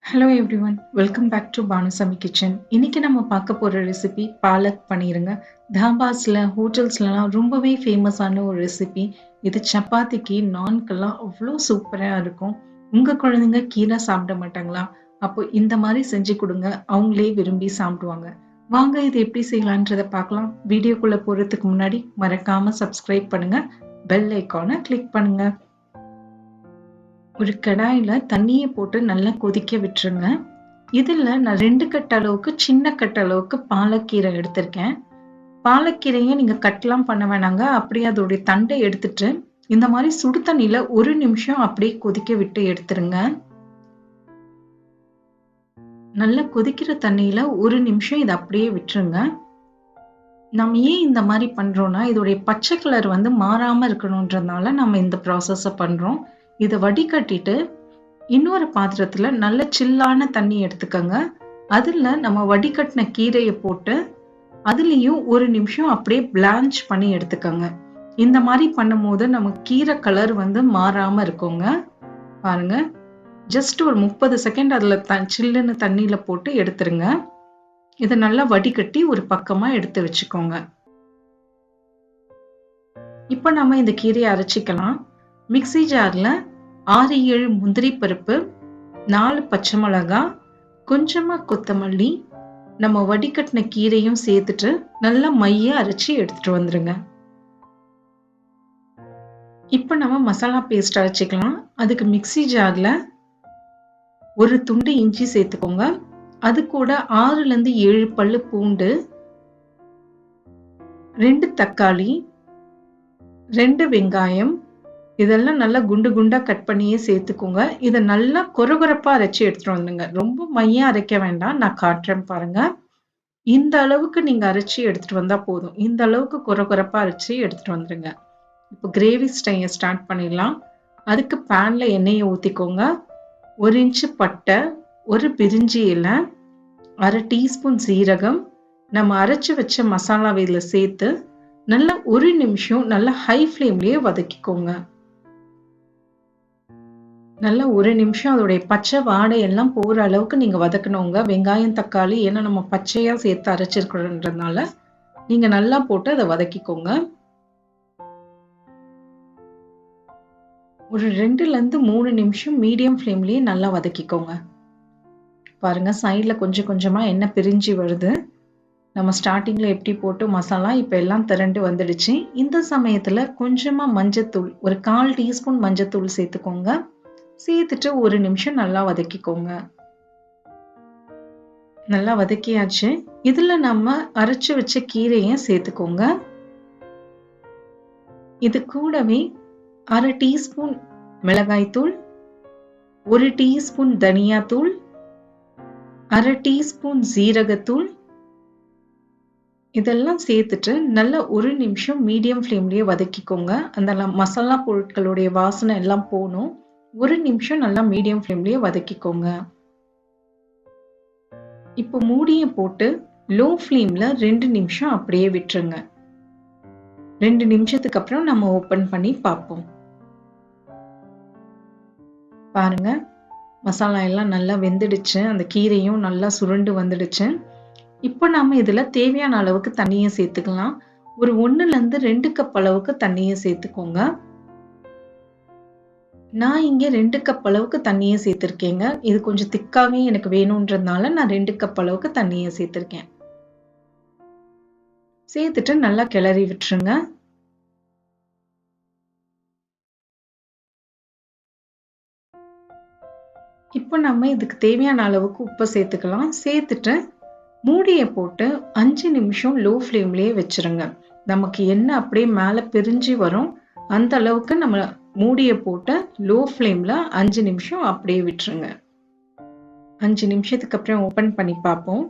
Hello everyone, welcome back to Banu kitchen. இன்னைக்கு நம்ம பார்க்க போற ரெசிபி பாலக் பனீருங்க. தாபாஸ்ல ஹோட்டல்ஸ்லலாம் ரொம்பவே ஃபேமஸான ஒரு ரெசிபி. இது சப்பாத்திக்கு நான்கெல்லாம் அவ்வளோ சூப்பரா இருக்கும். உங்க குழந்தைங்க கீரை சாப்பிட மாட்டாங்களா? அப்போ இந்த மாதிரி செஞ்சு கொடுங்க, அவங்களே விரும்பி சாப்பிடுவாங்க. வாங்க இது எப்படி செய்யலான்றதை பார்க்கலாம். வீடியோக்குள்ள போறதுக்கு முன்னாடி மறக்காம சப்ஸ்கிரைப் பண்ணுங்க, பெல் ஐக்கானை கிளிக் பண்ணுங்க. ஒரு கடாயில தண்ணியை போட்டு நல்லா கொதிக்க விட்டுருங்க. இதுல நான் 2 கட் அளவுக்கு சின்ன கட் அளவுக்கு பாலக்கீரை எடுத்திருக்கேன். பாலக்கீரையை நீங்க கட்லாம் பண்ண வேணாங்க. அப்படியே அதோடைய தண்டை எடுத்துட்டு இந்த மாதிரி சுடு தண்ணியில 1 நிமிஷம் அப்படியே கொதிக்க விட்டு எடுத்துருங்க. நல்லா கொதிக்கிற தண்ணியில 1 நிமிஷம் இதை அப்படியே விட்டுருங்க. நம்ம ஏன் இந்த மாதிரி பண்றோம்னா, இதோடைய பச்சை கலர் மாறாம இருக்கணும்ன்றதுனால நம்ம இந்த ப்ராசஸ பண்றோம். இதை வடிகட்டிட்டு இன்னொரு பாத்திரத்துல நல்ல சில்லான தண்ணி எடுத்துக்கங்க. அதுல நம்ம வடிகட்டின கீரையை போட்டு அதுலயும் 1 நிமிஷம் அப்படியே பிளான்ச் பண்ணி எடுத்துக்கங்க. இந்த மாதிரி பண்ணும்போது நமக்கு கீரை கலர் மாறாம இருக்குங்க. பாருங்க, ஜஸ்ட் ஒரு 30 செகண்ட் அதுல சில்லுன்னு தண்ணியில போட்டு எடுத்துருங்க. இதை நல்லா வடிகட்டி ஒரு பக்கமா எடுத்து வச்சுக்கோங்க. இப்ப நம்ம இந்த கீரையை அரைச்சிக்கலாம். மிக்ஸி ஜார்ல 6-7 முந்திரி பருப்பு, 4 பச்சை மிளகாய், கொஞ்சமா கொத்தமல்லி, நம்ம வடிகட்டின கீரையும் சேர்த்துட்டு நல்லா மைய அரைச்சி எடுத்துட்டு வந்துருங்க. இப்ப நம்ம மசாலா பேஸ்ட் அரைச்சிக்கலாம். அதுக்கு மிக்ஸி ஜார்ல ஒரு துண்டு இஞ்சி சேர்த்துக்கோங்க. அது கூட 6-7 பல்லு பூண்டு, 2 தக்காளி, 2 வெங்காயம், இதெல்லாம் நல்லா குண்டு குண்டா கட் பண்ணியே சேர்த்துக்கோங்க. இதை நல்லா கொரகொரப்பா அரைச்சி எடுத்துட்டு வந்துடுங்க. ரொம்ப மையா அரைக்க வேண்டாம், நான் காட்டுறேன் பாருங்க. இந்த அளவுக்கு நீங்க அரைச்சி எடுத்துட்டு வந்தா போதும். இந்த அளவுக்கு கொரகொரப்பா அரைச்சி எடுத்துட்டு வந்துருங்க. இப்போ கிரேவி ஸ்டார்ட் பண்ணிடலாம். அதுக்கு பேன்ல எண்ணெயை ஊத்திக்கோங்க. 1 இன்ச்சு பட்டை, 1 பிரிஞ்சி இலை, 1/2 டீஸ்பூன் சீரகம், நம்ம அரைச்சு வச்ச மசாலாவை இதுல சேர்த்து நல்லா 1 நிமிஷம் நல்லா ஹை ஃப்ளேம்லயே வதக்கிக்கோங்க. நல்லா 1 நிமிஷம் அதோடைய பச்சை வாடை எல்லாம் போற அளவுக்கு நீங்க வதக்கணுங்க. வெங்காயம், தக்காளி, ஏன்னா நம்ம பச்சையா சேர்த்து அரைச்சிருக்கிறதுனால நீங்க நல்லா போட்டு அதை வதக்கிக்கோங்க. ஒரு 2-3 நிமிஷம் மீடியம் ஃப்ளேம்லயே நல்லா வதக்கிக்கோங்க. பாருங்க, சைட்ல கொஞ்சம் கொஞ்சமா எண்ணெய் பிரிஞ்சு வருது. நம்ம ஸ்டார்டிங்ல எப்படி போட்டு மசாலா இப்ப எல்லாம் திரண்டு வந்துடுச்சு. இந்த சமயத்துல கொஞ்சமா மஞ்சத்தூள், ஒரு 1/4 டீஸ்பூன் மஞ்சத்தூள் சேர்த்துக்கோங்க. சேர்த்துட்டு 1 நிமிஷம் நல்லா வதக்கிக்கோங்க. நல்லா வதக்கியாச்சு. இதுல நம்ம அரைச்சு வச்ச கீரையை சேர்த்துக்கோங்க. இது கூடவே 1/2 டீஸ்பூன் மிளகாய் தூள், 1 டீஸ்பூன் தனியா தூள், 1/2 டீஸ்பூன் ஜீரகத்தூள், இதெல்லாம் சேர்த்துட்டு நல்லா 1 நிமிஷம் மீடியம் ஃப்ளேம்லயே வதக்கிக்கோங்க. அந்த மசாலா பொருட்களுடைய வாசனை எல்லாம் போகணும். 1 நிமிஷம் நல்லா மீடியம் ஃப்ளேம்லயே வதக்கிக்கோங்க. இப்போ மூடியை போட்டு லோ ஃப்ளேம்ல 2 நிமிஷம் அப்படியே விட்டுருங்க. 2 நிமிஷத்துக்கு அப்புறம் நம்ம ஓபன் பண்ணி பார்ப்போம். பாருங்க, மசாலா எல்லாம் நல்லா வெந்துடுச்சு. அந்த கீரையும் நல்லா சுருண்டு வந்துடுச்சு. இப்போ நாம இதுல தேவையான அளவுக்கு தண்ணியை சேர்த்துக்கலாம். ஒரு 1-2 கப் அளவுக்கு தண்ணியை சேர்த்துக்கோங்க. நான் இங்க 2 கப் அளவுக்கு தண்ணியை சேர்த்திருக்கேங்க. இது கொஞ்சம் திக்காவே எனக்கு வேணும்ன்றதுனால நான் 2 கப் அளவுக்கு தண்ணியை சேர்த்திருக்கேன். சேர்த்துட்டு நல்லா கிளறி விட்டுருங்க. இப்போ நம்ம இதுக்கு தேவையான அளவுக்கு உப்பு சேர்த்துக்கலாம். சேர்த்துட்டு மூடியை போட்டு 5 நிமிஷம் லோ ஃப்ளேம்லயே வச்சிருங்க. நமக்கு எண்ணெய் அப்படியே மேல பிரிஞ்சு வரும். அந்த அளவுக்கு நம்ம மூடியை போட்டு லோ ஃப்ளேம்ல 5 நிமிஷம் அப்படியே விட்டுருங்க. 5 நிமிஷத்துக்கு அப்புறம் ஓபன் பண்ணி பார்ப்போம்.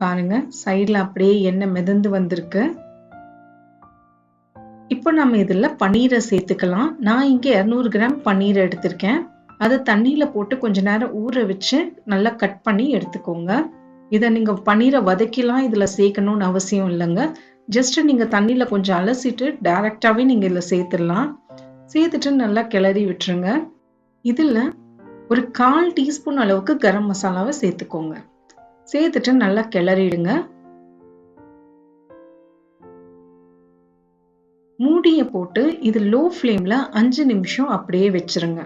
பாருங்க, சைட்ல அப்படியே எண்ணெய் மிதந்து வந்திருக்கு. இப்போ நம்ம இதுல பன்னீரை சேர்த்துக்கலாம். நான் இங்க 200 கிராம் பன்னீர் எடுத்திருக்கேன். அதை தண்ணியில போட்டு கொஞ்ச நேரம் ஊற வச்சு நல்லா கட் பண்ணி எடுத்துக்கோங்க. இதை நீங்க பன்னீரை வதக்கிலாம் இதுல சேர்க்கணும்னு அவசியம் இல்லைங்க. ஜஸ்ட் நீங்க தண்ணியில கொஞ்சம் அலசிட்டு டைரக்டாவே நீங்க இதுல சேர்த்துடலாம். சேர்த்துட்டு நல்லா கிளறி விட்டுருங்க. இதுல ஒரு 1/4 டீஸ்பூன் அளவுக்கு கரம் மசாலாவை சேர்த்துக்கோங்க. சேர்த்துட்டு நல்லா கிளறிடுங்க. மூடிய போட்டு இது லோ ஃப்ளேம்ல 5 நிமிஷம் அப்படியே வச்சிருங்க.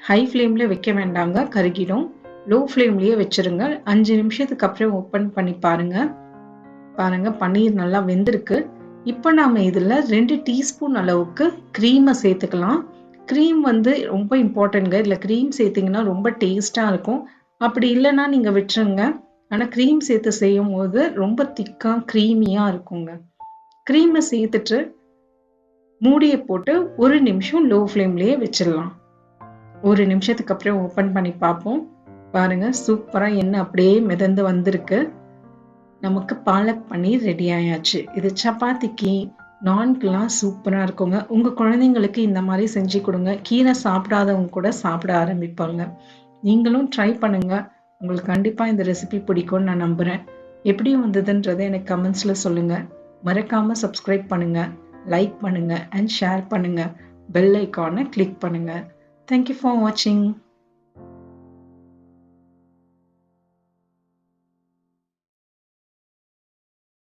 ஹை ஃப்ளேம்ல வைக்க வேண்டாங்க, கருகிடும். லோ ஃப்ளேம்லயே வச்சிருங்க. 5 நிமிஷத்துக்கு அப்புறம் ஓப்பன் பண்ணி பாருங்க. பாருங்க பன்னீர் நல்லா வெந்திருக்கு. இப்போ நாம இதுல 2 டீஸ்பூன் அளவுக்கு க்ரீமை சேர்த்துக்கலாம். க்ரீம் வந்து ரொம்ப இம்பார்ட்டன்ட்ங்க. இதுல க்ரீம் சேர்த்தீங்கன்னா ரொம்ப டேஸ்டா இருக்கும். அப்படி இல்லைன்னா நீங்க விட்டுருங்க. ஆனா க்ரீம் சேர்த்து செய்யும் போது ரொம்ப திக்கா க்ரீமியா இருக்குங்க. க்ரீமை சேர்த்துட்டு மூடியை போட்டு 1 நிமிஷம் லோ ஃப்ளேம்லயே வச்சிடலாம். 1 நிமிஷத்துக்கு அப்புறம் ஓப்பன் பண்ணி பார்ப்போம். பாருங்க சூப்பரா எண்ணெய் அப்படியே மிதந்து வந்திருக்கு. நமக்கு பாலக் பன்னீர் ரெடி ஆயாச்சு. இது சப்பாத்திக்கு, நான்கெல்லாம் சூப்பரா இருக்குங்க. உங்க குழந்தைங்களுக்கு இந்த மாதிரி செஞ்சு கொடுங்க. கீரை சாப்பிடாதவங்க கூட சாப்பிட ஆரம்பிப்பாங்க. நீங்களும் ட்ரை பண்ணுங்க. உங்களுக்கு கண்டிப்பா இந்த ரெசிபி பிடிக்கும்னு நான் நம்புறேன். எப்படி வந்ததுன்றதை எனக்கு கமெண்ட்ஸ்ல சொல்லுங்க. மறக்காம சப்ஸ்கிரைப் பண்ணுங்க, லைக் பண்ணுங்க அண்ட் ஷேர் பண்ணுங்க. பெல் ஐகானை கிளிக் பண்ணுங்க. Thank you for watching.